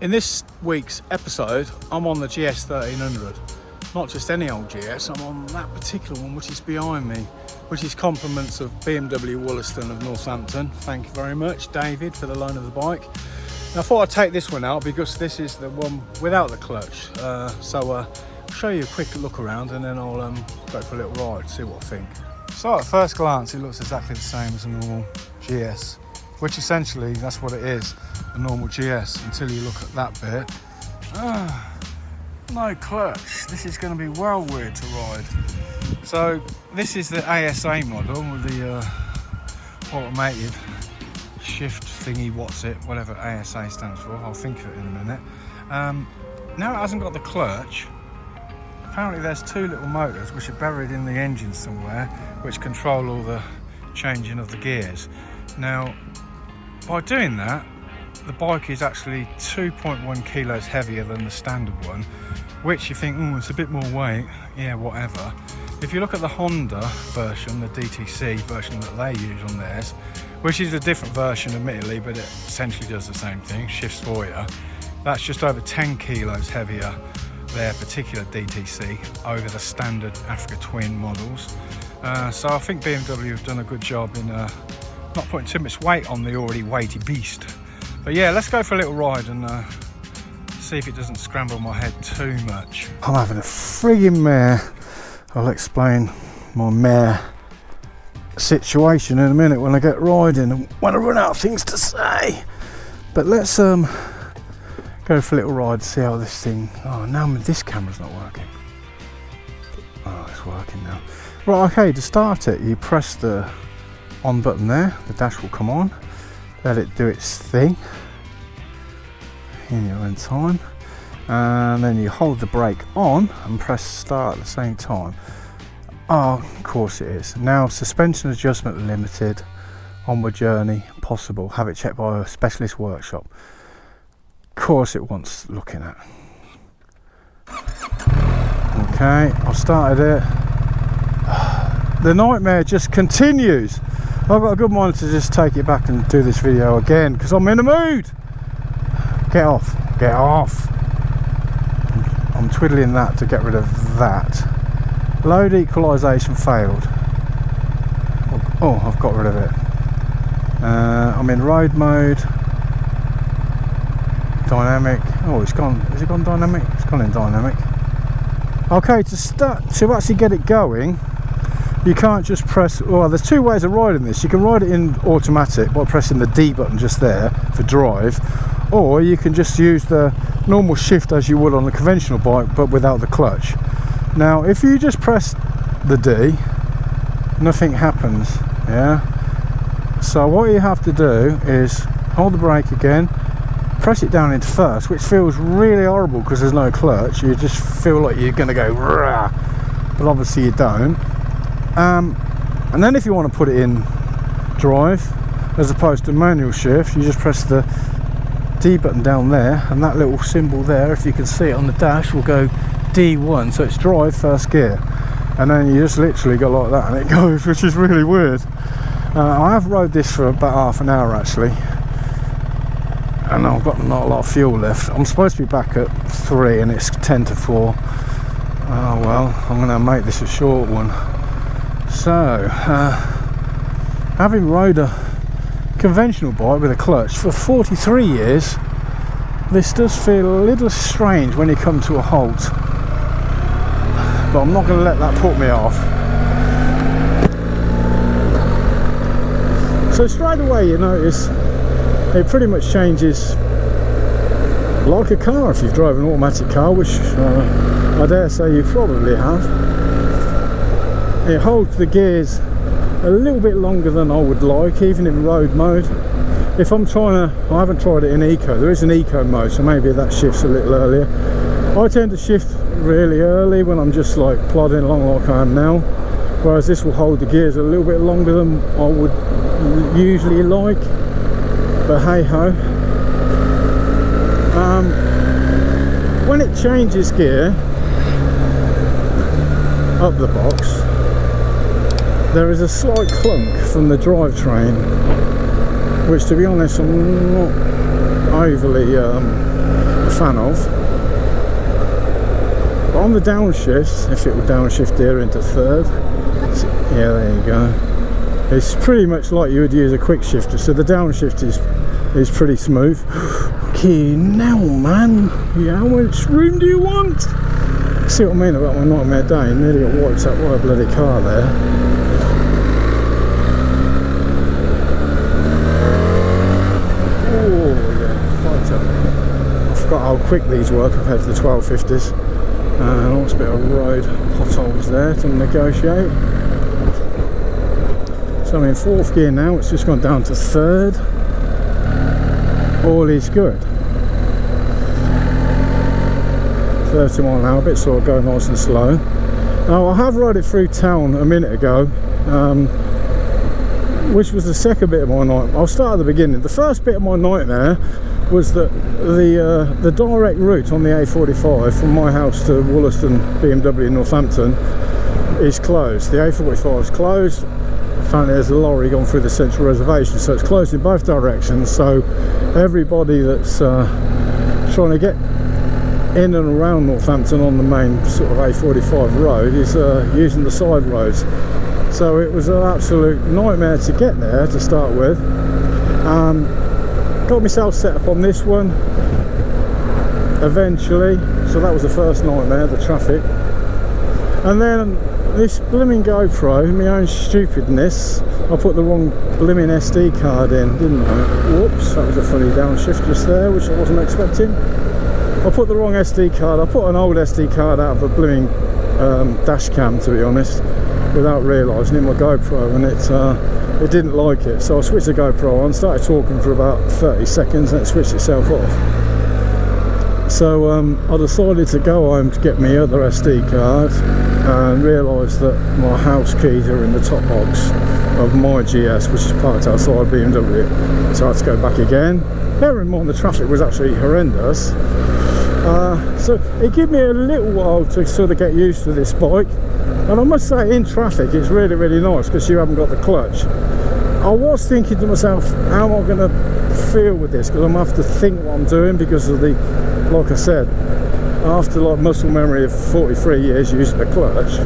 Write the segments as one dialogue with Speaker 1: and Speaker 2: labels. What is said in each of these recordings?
Speaker 1: In this week's episode, I'm on the GS 1300. Not just any old GS, I'm on that particular one which is behind me, which is compliments of Bmw Wollaston of Northampton. Thank you very much, David, for the loan of the bike. Now, I thought I'd take this one out because this is the one without the clutch. I'll show you a quick look around and then I'll go for a little ride, see what I think. So at first glance, it looks exactly the same as a normal GS, which essentially that's what it is, a normal GS, until you look at that bit. No clutch. This is going to be well weird to ride. So this is the ASA model with the automated shift thingy, whatever ASA stands for. I'll think of it in a minute. Now it hasn't got the clutch. Apparently there's two little motors which are buried in the engine somewhere, which control all the changing of the gears. Now, by doing that, the bike is actually 2.1 kilos heavier than the standard one, which you think, oh, it's a bit more weight. Yeah, whatever. If you look at the Honda version, the DTC version that they use on theirs, which is a different version admittedly, but it essentially does the same thing, shifts for you. That's just over 10 kilos heavier, their particular DTC, over the standard Africa Twin models. So I think BMW have done a good job in not putting too much weight on the already weighty beast. But yeah, let's go for a little ride and see if it doesn't scramble my head too much. I'm having a frigging mare. I'll explain my mare situation in a minute when I get riding and when I run out of things to say. But let's go for a little ride, see how this thing... Oh, now this camera's not working. Oh, it's working now. Right, okay, to start it, you press the on button there, the dash will come on, let it do its thing in your own time, and then you hold the brake on and press start at the same time. Oh, of course it is. Now, suspension adjustment limited, onward journey possible, have it checked by a specialist workshop. Of course it wants looking at. Okay, I've started it. The nightmare just continues. I've got a good mind to just take it back and do this video again because I'm in the mood. Get off, get off. I'm twiddling that to get rid of that. Load equalisation failed. Oh, I've got rid of it. I'm in road mode. Dynamic. Oh, it's gone. Has it gone dynamic? It's gone in dynamic. Okay, to actually get it going, you can't just press. Well, there's two ways of riding this. You can ride it in automatic by pressing the D button just there for drive, or you can just use the normal shift as you would on a conventional bike, but without the clutch. Now, if you just press the D, nothing happens. Yeah. So what you have to do is hold the brake again. Press it down into first, which feels really horrible because there's no clutch. You just feel like you're going to go rah, but obviously you don't. And then if you want to put it in drive as opposed to manual shift, you just press the D button down there, and that little symbol there, if you can see it on the dash, will go D1, so it's drive first gear, and then you just literally go like that and it goes, which is really weird. I have rode this for about half an hour actually, and I've got not a lot of fuel left. I'm supposed to be back at 3 and it's 10 to 4. Oh well, I'm going to make this a short one. So, having rode a conventional bike with a clutch for 43 years, this does feel a little strange when you come to a halt. But I'm not going to let that put me off. So straight away you notice it pretty much changes like a car if you've driven an automatic car, which I dare say you probably have. It holds the gears a little bit longer than I would like, even in road mode. If I'm trying to, I haven't tried it in eco, there is an eco mode, so maybe that shifts a little earlier. I tend to shift really early when I'm just like plodding along like I am now, whereas this will hold the gears a little bit longer than I would usually like, but hey ho. When it changes gear up the box, there is a slight clunk from the drivetrain, which to be honest I'm not overly fan of. But on the downshift, if it would downshift here into third, yeah, there you go. It's pretty much like you would use a quick shifter, so the downshift is pretty smooth. Okay, now man, yeah, how much room do you want? See what I mean about my nightmare day? Nearly got wiped out by a bloody car there. Oh yeah, quite up. I forgot how quick these were compared to the 1250s. Nice bit of road potholes there to negotiate. So I'm in fourth gear now, it's just gone down to third. All is good. 30 mile an hour, a bit sort of go nice and slow. Now I have rode it through town a minute ago, which was the second bit of my nightmare. I'll start at the beginning. The first bit of my nightmare was that the direct route on the A45 from my house to Wollaston Bmw Northampton is closed. The A45 is closed. Apparently there's a lorry gone through the central reservation, so it's closed in both directions. So everybody that's trying to get in and around Northampton on the main sort of A45 road is using the side roads. So it was an absolute nightmare to get there to start with. Got myself set up on this one eventually, so that was the first nightmare, the traffic. And then this blimmin' GoPro, my own stupidness, I put the wrong blimmin' SD card in, didn't I? Whoops, that was a funny downshift just there, which I wasn't expecting. I put the wrong SD card. I put an old SD card out of a blimmin' dash cam, to be honest, without realising, in my GoPro, and it didn't like it. So I switched the GoPro on, started talking for about 30 seconds, and it switched itself off. So I decided to go home to get my other SD card and realised that my house keys are in the top box of my GS, which is parked outside BMW. So I had to go back again. Bear in mind the traffic was actually horrendous. So it gave me a little while to sort of get used to this bike. And I must say, in traffic it's really, really nice because you haven't got the clutch. I was thinking to myself, how am I going to feel with this, because I'm going to have to think what I'm doing because of the, like I said, after like muscle memory of 43 years using the clutch,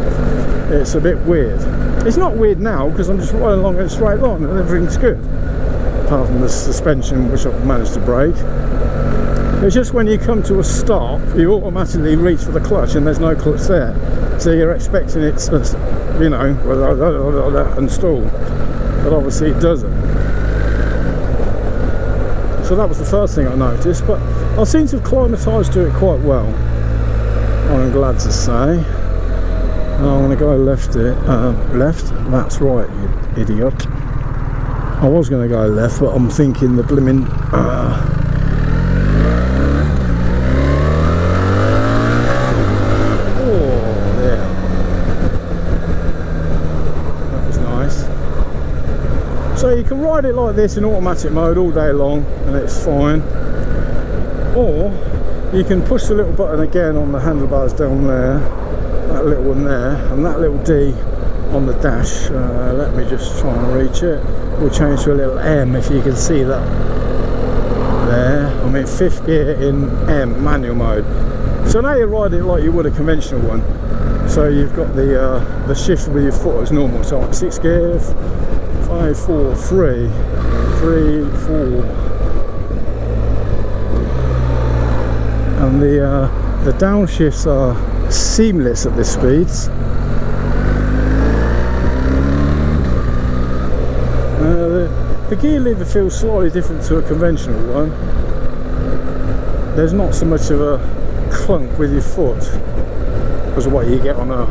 Speaker 1: it's a bit weird. It's not weird now because I'm just riding along in a straight line and everything's good, apart from the suspension, which I've managed to break. It's just when you come to a stop, you automatically reach for the clutch and there's no clutch there, so you're expecting it to, you know, and stall, but obviously it doesn't. So that was the first thing I noticed, but I seem to have acclimatised to it quite well, I'm glad to say. Now I'm going to go left, that's right, you idiot. I was going to go left, but I'm thinking the blimmin' So you can ride it like this in automatic mode all day long and it's fine, or you can push the little button again on the handlebars down there, that little one there, and that little D on the dash. Let me just try and reach it. We'll change to a little M if you can see that there. I'm in 5th gear in M, manual mode. So now you ride it like you would a conventional one. So you've got the shift with your foot as normal. So I'm 6th gear, 5, 4, 3, 3, 4, and the downshifts are seamless at this speeds. The gear lever feels slightly different to a conventional one. There's not so much of a clunk with your foot as what you get on a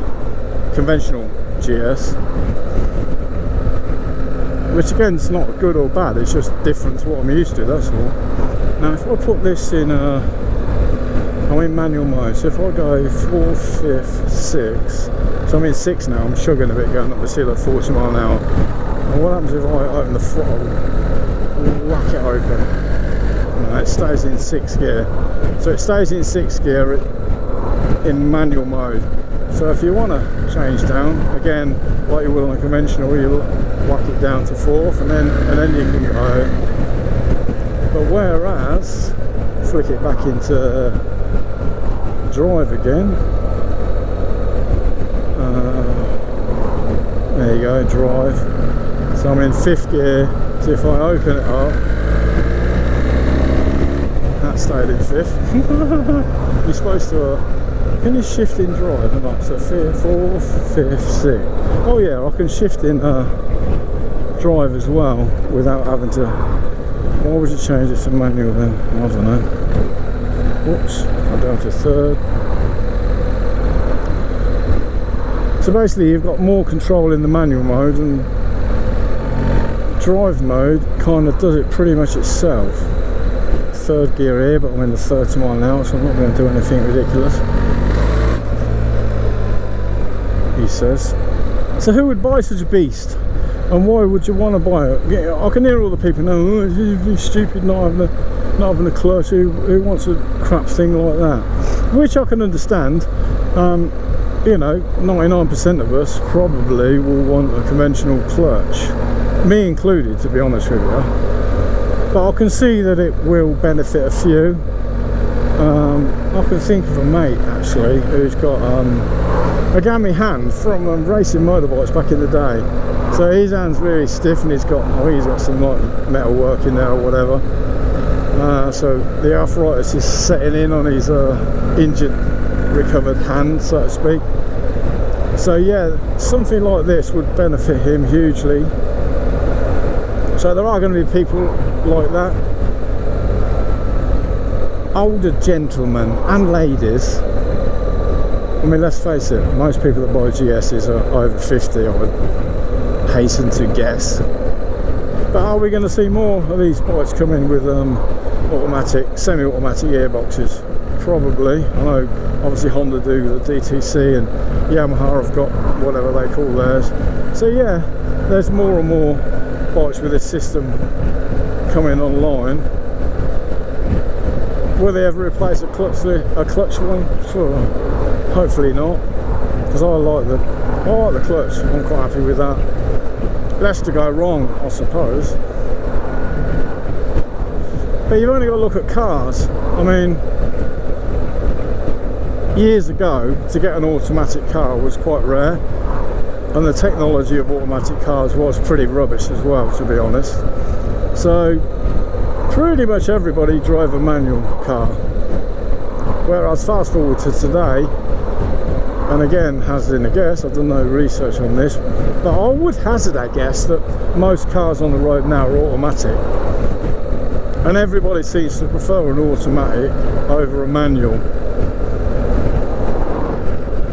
Speaker 1: conventional GS. Which again is not good or bad, it's just different to what I'm used to, that's all. Now if I put this in, I'm in manual mode, so if I go 4th, 5th, 6th, so I'm in 6 now, I'm chugging a bit going up the hill at 40 mile an hour. And what happens if I open the throttle, whack it open? No, it stays in 6th gear. So it stays in 6th gear in manual mode. So if you want to change down, again, like you would on a conventional, you'll whack it down to 4th and then you can go. But whereas flick it back into drive again. There you go, drive. So I'm in 5th gear. So if I open it up, that stayed in 5th. You're supposed to, can you shift in drive? And like, so 4th, 5th, 6th. Oh yeah, I can shift in drive as well without having to. Why would you change it to manual then? I don't know. Whoops, I'm down to 3rd. So basically you've got more control in the manual mode, and drive mode kind of does it pretty much itself. 3rd gear here, but I'm in the 30 mile an hour, so I'm not going to do anything ridiculous, he says. So who would buy such a beast? And why would you want to buy it? I can hear all the people, no, it's stupid not having a clutch, who wants a crap thing like that? Which I can understand. You know, 99% of us probably will want a conventional clutch, me included, to be honest with you. But I can see that it will benefit a few. I can think of a mate actually who's got a gammy hand from racing motorbikes back in the day. So his hand's really stiff, and he's got some like metal work in there or whatever. So the arthritis is setting in on his injured, recovered hand, so to speak. So yeah, something like this would benefit him hugely. So there are going to be people like that, older gentlemen and ladies. I mean, let's face it, most people that buy GSs are over 50, I would hasten to guess. But are we going to see more of these bikes coming with automatic, semi-automatic gearboxes? Probably. I know obviously Honda do the DTC, and Yamaha have got whatever they call theirs. So yeah, there's more and more bikes with this system coming online. Will they ever replace a clutch one? Sure. Hopefully not, because I like the clutch. I'm quite happy with that. Less to go wrong, I suppose. But you've only got to look at cars. I mean, years ago, to get an automatic car was quite rare, and the technology of automatic cars was pretty rubbish as well, to be honest. So pretty much everybody drove a manual car, whereas fast forward to today, and again, hazarding a guess, I've done no research on this, but I would hazard a guess that most cars on the road now are automatic, and everybody seems to prefer an automatic over a manual.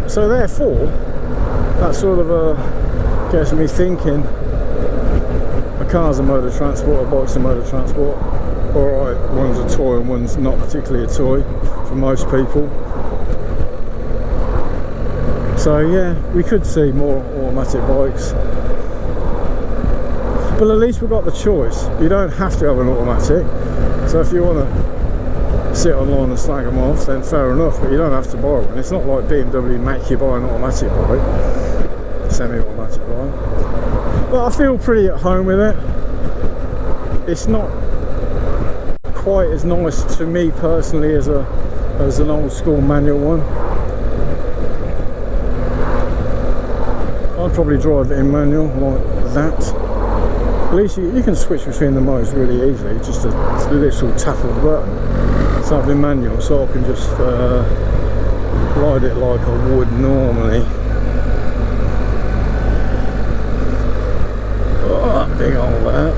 Speaker 1: So therefore, that sort of gets me thinking, a car's a mode of transport, a bike's a mode of transport. Alright, one's a toy and one's not particularly a toy for most people. So yeah, we could see more automatic bikes. But at least we've got the choice. You don't have to have an automatic. So if you want to sit online and slag them off, then fair enough, but you don't have to buy one. It's not like BMW make you buy an automatic bike, semi-automatic bike. But I feel pretty at home with it. It's not quite as nice to me personally as an old school manual one. I'd probably drive it in manual like that. At least you can switch between the modes really easily, just a little tap of a button. So I've been manual, so I can just ride it like I would normally. Oh, that big hole there.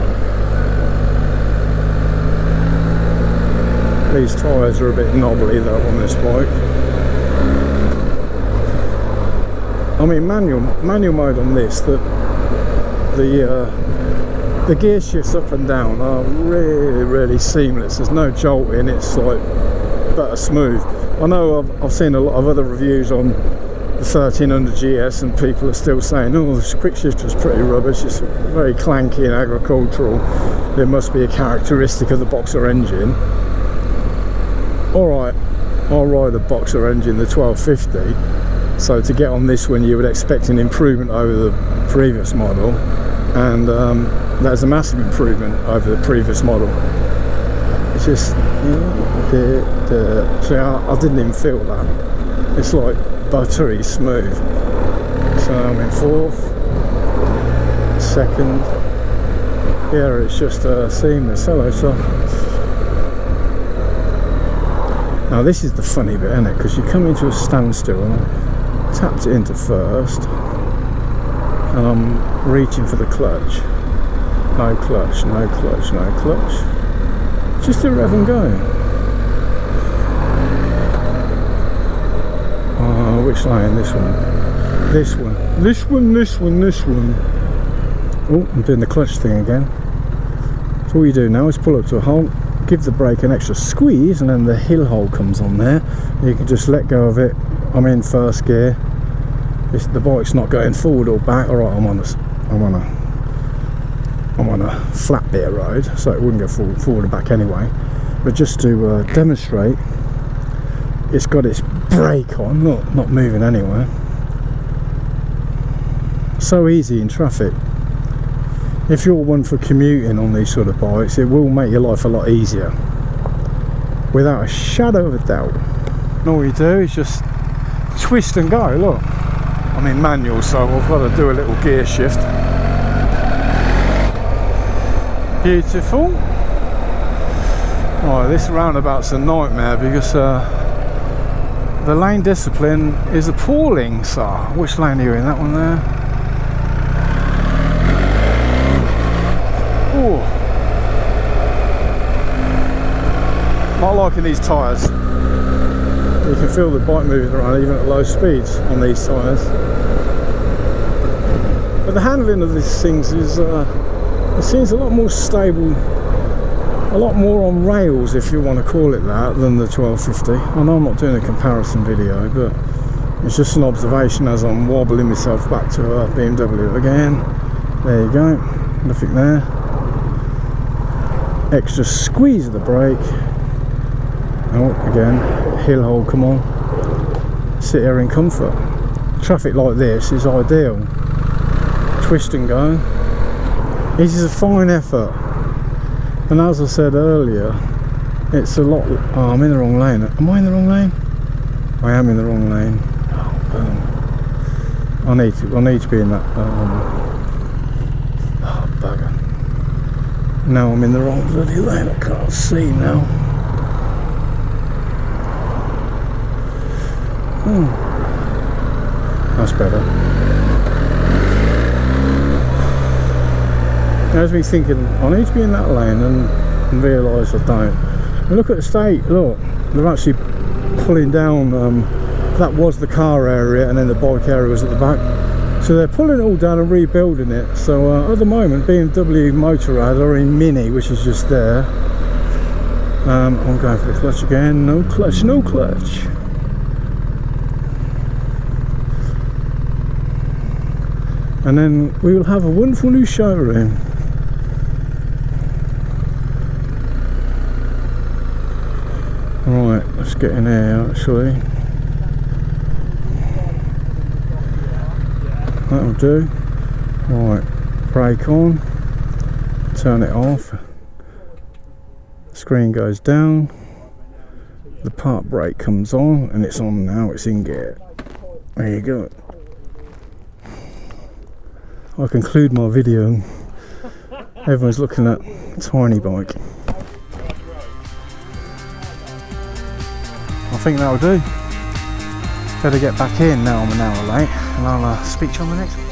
Speaker 1: These tyres are a bit knobbly though on this bike. I mean, manual mode on this, the gear shifts up and down are really seamless. There's no jolting, it's like better smooth. I know I've seen a lot of other reviews on the 1300 GS and people are still saying, oh, this quick shift was pretty rubbish, it's very clanky and agricultural, it must be a characteristic of the Boxer engine. Alright, I'll ride a Boxer engine, the 1250, so to get on this one you would expect an improvement over the previous model, and there's a massive improvement over the previous model. It's just see, I didn't even feel that. It's like buttery smooth. So I'm in fourth, second. Here it's just seamless. Hello, sir. Now this is the funny bit, isn't it? Because you come into a standstill and I tapped it into first, and I'm reaching for the clutch. No clutch, no clutch, no clutch. Just a rev and go. Which lane? This one. This one. This one, this one, this one. Oh, I'm doing the clutch thing again. So all you do now is pull up to a halt, give the brake an extra squeeze, and then the hill hold comes on there. You can just let go of it. I'm in first gear. The bike's not going forward or back. Alright, I'm on a flat bit of road, so it wouldn't go forward and back anyway. But just to demonstrate, it's got its brake on, not moving anywhere. So easy in traffic. If you're one for commuting on these sort of bikes, it will make your life a lot easier, without a shadow of a doubt. And all you do is just twist and go. Look, I'm in manual, so I've got to do a little gear shift. Beautiful. Oh, this roundabout's a nightmare because the lane discipline is appalling. So, which lane are you in? That one there? Oh, not liking these tyres. You can feel the bike moving around even at low speeds on these tyres. But the handling of these things is it seems a lot more stable, a lot more on rails, if you want to call it that, than the 1250. I know I'm not doing a comparison video, but it's just an observation as I'm wobbling myself back to a BMW again. There you go, nothing there. Extra squeeze of the brake. Oh, again, hill hold, come on. Sit here in comfort. Traffic like this is ideal. Twist and go. This is a fine effort. And as I said earlier, it's a lot. Oh, I'm in the wrong lane. Am I in the wrong lane? I am in the wrong lane. Oh, I need to be in that. Oh, bugger. Now I'm in the wrong bloody lane. I can't see now. That's better. There's me thinking I need to be in that lane and realise I don't. And look at the state. Look, they're actually pulling down. That was the car area, and then the bike area was at the back. So they're pulling it all down and rebuilding it. So at the moment, Bmw Motorad are in Mini, which is just there. I'm going for the clutch again. No clutch, no clutch. And then we will have a wonderful new showroom. Right, let's get in here actually. That'll do. Right, brake on, turn it off. Screen goes down. The park brake comes on, and it's on now, it's in gear. There you go. I conclude my video. Everyone's looking at a tiny bike. I think that'll do. Better get back in now, I'm an hour late, and I'll speak to you on the next one.